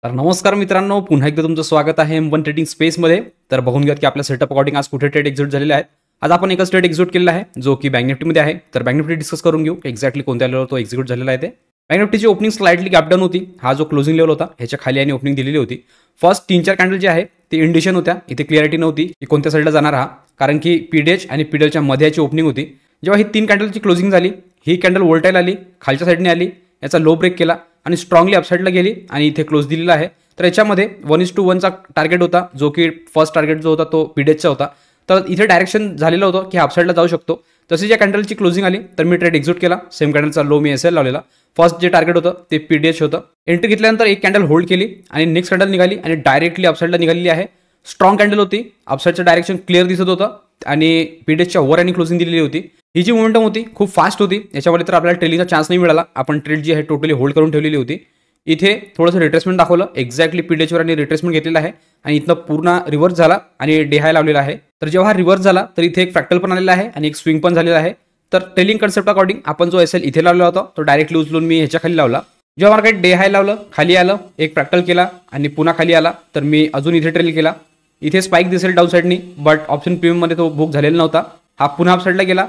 तर नमस्कार मित्रांनो, पुन्हा एकदा तुमचं स्वागत आहे M1 ट्रेडिंग स्पेसमध्ये. तर बघून घ्या की आपल्या सेटअप अकॉर्डिंग आज कुठे ट्रेड एक्झिट झालेले आहेत. आज आपण एकच ट्रेड एक्झिट केलेला आहे जो की बँक निफ्टीमध्ये आहे. तर बँक निफ्टी डिस्कस करून घेऊ एक्झॅक्टली कोणत्या लेवलवर तो एक्झिक्यूट झालेला आहे ते. बँक निफ्टीची ओपनिंग स्लाइटली गॅप डाऊन होती. हा जो क्लोजिंग लेवल होता ह्याच्या खाली आणि ओपनिंग दिलेली होती. फर्स्ट 3-4 कॅन्डल जे आहे ते इंडिकेशन होत्या. इथे क्लिअरिटी नव्हती की कोणत्या साईडला जाणार हा, कारण की पीडीएच आणि पीडीएलच्या मध्ये याची ओपनिंग होती. जेव्हा ही 3 कॅन्डलची क्लोजिंग झाली, ही कॅन्डल वोल्टाईल आली, खालच्या साईडने आली, याचा लो ब्रेक केला आणि स्ट्रॉंगली अपसाईडला गेली आणि इथे क्लोज दिलेला आहे. तर याच्यामध्ये 1:1चा टार्गेट होता जो की फर्स्ट टार्गेट जो होता तो पीडीएचचा होता. तर इथे डायरेक्शन झालेलं होतं की अपसाईडला जाऊ शकतो. तशी ज्या कॅन्डलची क्लोजिंग आली तर मी ट्रेड एक्झिट केला. सेम कॅन्डलचा लो मी एसएल लावलेला. फर्स्ट जे टार्गेट होतं ते पीडीएच होतं. एंट्री घेतल्यानंतर एक कॅन्डल होल्ड केली आणि नेक्स्ट कॅन्डल निघाली आणि डायरेक्टली अपसाईडला निघालेली आहे. स्ट्रॉंग कॅन्डल होती, अपसाईडचं डायरेक्शन क्लिअर दिसत होतं आणि पीडीएचच्या वर आणि क्लोजिंग दिलेली होती. ही जी मोमेंटम होती खूप फास्ट होती. याच्यामध्ये तर आपल्याला ट्रेलिंगचा चान्स नाही मिळाला. आपण ट्रेड जी आहे टोटली होल्ड करून ठेवलेली होती. इथे थोडंसं रिट्रेसमेंट दाखवलं, एक्झॅक्टली पीडीएचवर आणि रिट्रेसमेंट घेतलेला आहे आणि इथनं पूर्ण रिव्हर्स झाला आणि डे हाय लावलेला आहे. तर जेव्हा हा रिव्हर्स झाला तर इथे एक फ्रॅक्टल पण आलेला आहे आणि एक स्विंग पण झालेला आहे. तर ट्रेलिंग कन्सेप्ट अकॉर्डिंग आपण जो एसएल इथे लावला होता तो डायरेक्टली उचलून मी ह्याच्या खाली लावला. जेव्हा मार्केट डे हाय लावलं, खाली आलं, एक फ्रॅक्टल केला आणि पुन्हा खाली आला, तर मी अजून इथे ट्रेल केला. इथे स्पाइक दिसेल डाऊन साईडनी, बट ऑप्शन प्रीमियममध्ये तो बुक झालेला नव्हता. हा पुन्हा अपसाईडला गेला,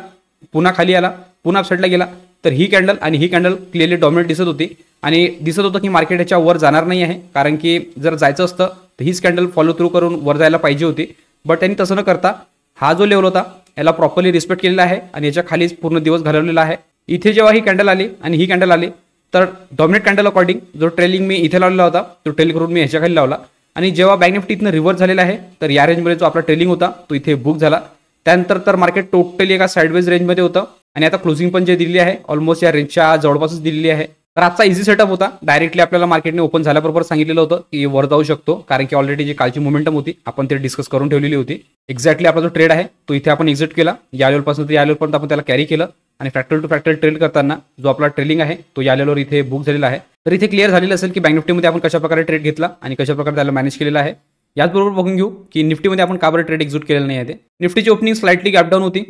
पुन्हा खाली आला, पुन्हा अपसाईडला गेला. तर ही कॅन्डल आणि ही कॅन्डल क्लिअरली डॉमिनेट दिसत होती आणि दिसत होतं की मार्केट ह्याच्या वर जाणार नाही आहे, कारण की जर जायचं असतं तर हीच कॅन्डल फॉलो थ्रू करून वर जायला पाहिजे होती. बट त्यांनी तसं न करता हा जो लेवल होता याला प्रॉपरली रिस्पेक्ट केलेला आहे आणि याच्या खालीच पूर्ण दिवस घालवलेला आहे. इथे जेव्हा ही कॅन्डल आली आणि ही कॅन्डल आली तर डॉमिनेट कॅन्डल अकॉर्डिंग जो ट्रेलिंग मी इथे लावलेला होता तो ट्रेल करून मी ह्याच्या खाली लावला आणि जेव्हा बँक निफ्टी इथनं रिव्हर्स झालेला आहे तर या रेंजमध्ये जो आपला ट्रेलिंग होता तो इथे बुक झाला. त्यानंतर तर मार्केट टोटली एका साईडवेज रेंजमध्ये होतं आणि आता क्लोजिंग पण जे दिलेली आहे ऑलमोस्ट या रेंजच्या जवळपासच दिलेली आहे. तर आजचा इझी सेटअप होता. डायरेक्टली आपल्याला मार्केटने ओपन झाल्याबरोबर सांगितलेलं होतं की वर जाऊ शकतो, कारण की ऑलरेडी जी कालची मोमेंटम होती आपण ते डिस्कस करून ठेवलेली होती. एक्झॅक्टली आपला जो ट्रेड आहे तो इथे आपण एक्झिट केला. या लेवलपासून तर या लेवलपर्यंत आपण त्याला कॅरी केलं आणि फॅक्टर टू फॅक्टर ट्रेड करताना जो आपला ट्रेलिंग आहे तो या लेवलवर इथे बुक झालेला आहे. तर इथे क्लिअर झालेलं असेल की बँक निफ्टीमध्ये आपण कशाप्रकारे ट्रेड घेतला आणि कशाप्रकारे त्याला मॅनेज केलेला आहे. याचबरोबर बघून घेऊ की निफ्टीमध्ये आपण का बरं ट्रेड एक्झिट केलेलं नाही आहे ते. निफ्टीची ओपनिंग स्लाइटली गॅप डाऊन होती.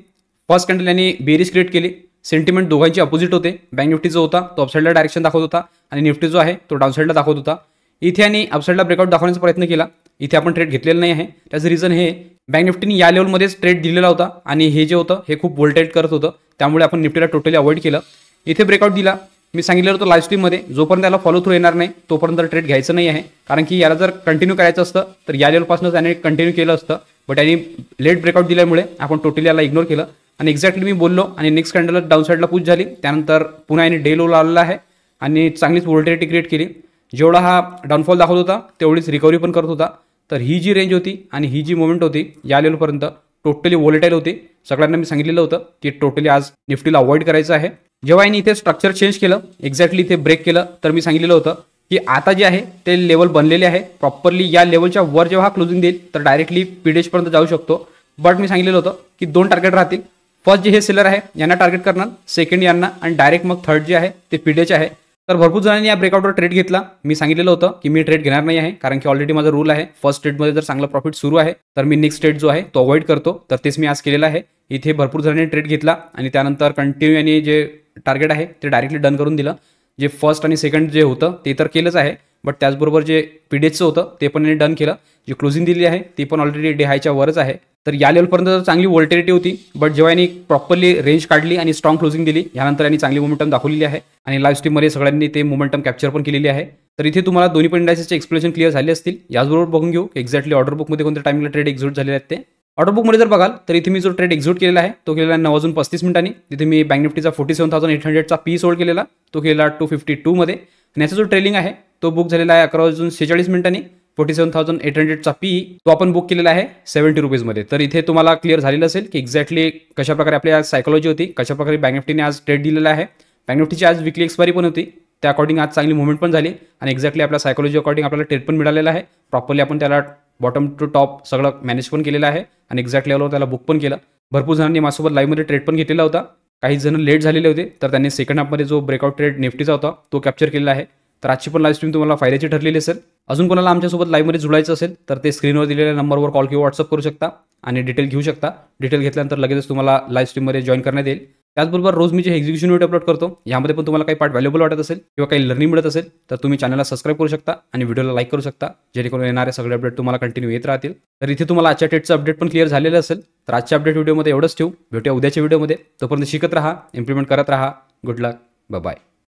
फर्स्ट कॅन्डल यांनी बेरिश क्रिएट केली. सेंटिमेंट दोघांची अपोजिट होते. बँक निफ्टी जो होता तो अपसाईडला डायरेक्शन दाखवत होता आणि निफ्टी जो आहे तो डाऊनसाईडला दाखवत होता. इथे आणि अपसाईडला ब्रेकआउट दाखवण्याचा प्रयत्न केला. इथे आपण ट्रेड घेतलेला नाही आहे. त्याचं रिझन हे बँक निफ्टीने या लेवलमध्येच ट्रेड दिलेला होता आणि हे जे होतं हे खूप वोल्टाईट करत होतं, त्यामुळे आपण निफ्टीला टोटली अवॉइड केलं. इथे ब्रेकआउट दिला. मी सांगितलं होतं लाईव्ह स्ट्रीममध्ये जोपर्यंत त्याला फॉलो थ्रू येणार नाही तोपर्यंत ट्रेड घ्यायचं नाही आहे, कारण की याला जर कंटिन्यू करायचं असतं तर या लेवलपासून त्याने कंटिन्यू केलं असतं. बट यांनी लेट ब्रेकआउट दिल्यामुळे आपण टोटली याला इग्नोर केलं आणि एक्झॅक्टली मी बोललो आणि नेक्स्ट कॅन्डल डाऊन साईडला पुश झाली. त्यानंतर पुन्हा याने डे लो लावलेला आहे आणि चांगलीच वोल्टिलिटी क्रिएट केली. जेवढा हा डाऊनफॉल दाखवत होता तेवढीच रिकव्हरी पण करत होता. तर ही जी रेंज होती आणि ही जी मोमेंट होती या लेवलपर्यंत टोटली वोलेटाईल होती. सगळ्यांना मी सांगितलेलं होतं की टोटली आज निफ्टीला अवॉइड करायचं आहे. जेव्हा यांनी इथे स्ट्रक्चर चेंज केलं, एक्झॅक्टली इथे ब्रेक केलं, तर मी सांगितलेलं होतं की आता जे आहे ते लेवल बनलेले आहे प्रॉपरली. या लेवलच्या वर जेव्हा क्लोजिंग देईल तर डायरेक्टली पीडीएचपर्यंत जाऊ शकतो. बट मी सांगितलेलं होतं की 2 टार्गेट राहतील. फर्स्ट जे हे सेलर आहे यांना टार्गेट करणार, सेकंड यांना आणि डायरेक्ट मग थर्ड जे आहे ते पीडीएच आहे. तर भरपूर जणांनी या ब्रेकआउटवर ट्रेड घेतला. मी सांगितलेलं होतं की मी ट्रेड घेणार नाही आहे, कारण की ऑलरेडी माझा रूल आहे फर्स्ट ट्रेडमध्ये जर चांगला प्रॉफिट सुरू आहे तर मी नेक्स्ट ट्रेड जो आहे तो अवॉइड करतो. तर तेच मी आज केलेलं आहे. इथे भरपूर जणांनी ट्रेड घेतला आणि त्यानंतर कंटिन्यू आणि जे टार्गेट आहे ते डायरेक्टली डन करून दिलं. जे फर्स्ट आणि सेकंड जे होतं ते तर केलंच आहे, बट त्याचबरोबर जे पीडीएचचं होतं ते पण यांनी डन केलं. जी क्लोजिंग दिली आहे ती पण ऑलरेडी डे हायच्या वरच आहे. तर या लेवलपर्यंत चांगली वोल्टिलिटी होती, बट जेव्हा यांनी प्रॉपरली रेंज काढली आणि स्ट्रॉंग क्लोजिंग दिली यानंतर यांनी चांगली मोमेंटम दाखवलेली आहे आणि लाईव्ह स्ट्रीममध्ये सगळ्यांनी ते मोमेंटम कॅप्चर पण केलेली आहे. तर इथे तुम्हाला दोन्ही पण इंडायसेसचे एक्सप्लेनेशन क्लिअर झाले असतील. याचबरोबर बघून घेऊ एक्झॅक्टली ऑर्डर बुकमध्ये कोणत्या टाइमला ट्रेड एक्झिट झालेले आहेत ते. ऑर्डर बुकमध्ये जर बघाल तर इथे मी जो ट्रेड एक्झिट केलेला आहे तो केलेला 9:35 तिथे मी बँक निफ्टीचा 47,800चा पी सोल्ड केलेला, तो केला 252 मध्ये आणि याचा जो ट्रेलिंग आहे तो बुक झालेला आहे 11:46 47,800चा पी तो आपण बुक केलेला आहे 70 रुपीजमध्ये. तर इथे तुम्हाला क्लिअर झालेलं असेल की एक्झॅक्टली कशाप्रकारे आपली आज सायकोलॉजी होती, कशाप्रकारे बँक निफ्टीने आज ट्रेड दिलेला आहे. बँक निफ्टीची आज विकली एक्सपायरी पण होती, त्या अकॉर्डिंग आज चांगली मुवमेंट पण झाली आणि एक्झॅक्टली आपल्या सायकोलॉजी अकॉर्डिंग आपल्याला ट्रेड पण मिळालेला आहे. प्रॉपरली आपण त्याला बॉटम टू टॉप सगळं मॅनेज पण केलेलं आहे आणि एक्झॅक्ट लेवलवर त्याला बुक पण केलं. भरपूर जणांनी माझ्यासोबत लाईव्हमध्ये ट्रेड पण घेतलेला होता. काही जण लेट झालेले होते तर त्यांनी सेकंड हाफमध्ये जो ब्रेकआउट ट्रेड निफ्टीचा होता तो कॅप्चर केलेला आहे. तर आजची पण लाईव्ह स्ट्रीम तुम्हाला फायद्याची ठरलेली असेल. अजून कोणाला आमच्यासोबत लाईव्हमध्ये जुळायचं असेल तर ते स्क्रीनवर दिलेल्या नंबरवर कॉल किंवा व्हॉट्सअप करू शकता आणि डिटेल घेऊ शकता. डिटेल घेतल्यानंतर लगेच तुम्हाला लाईव्ह स्ट्रीममध्ये जॉईन करण्यात येईल. त्याचबरोबर रोज मी जे एक्झिक्युशन व्हिडिओ अपलोड करतो यामध्ये पण तुम्हाला काही पार्ट व्हॅल्युएबल वाटत असेल किंवा काही लर्निंग मिळत असेल तर तुम्ही चॅनलला सबस्क्राईब करू शकता आणि व्हिडिओला लाईक करू शकता, जेणेकरून येणारे सगळे अपडेट तुम्हाला कंटिन्यू येत राहतील. तर इथे तुम्हाला आजच्या टेटचं अपडेट पण क्लिअर झालेलं असेल. तर आजच्या अपडेट व्हिडिओमध्ये एवढंच ठेवू. भेटूया उद्याच्या व्हिडिओमध्ये. तोपर्यंत शिकत राहा, इम्प्लिमेंट करत राहा. गुड लक. बाय.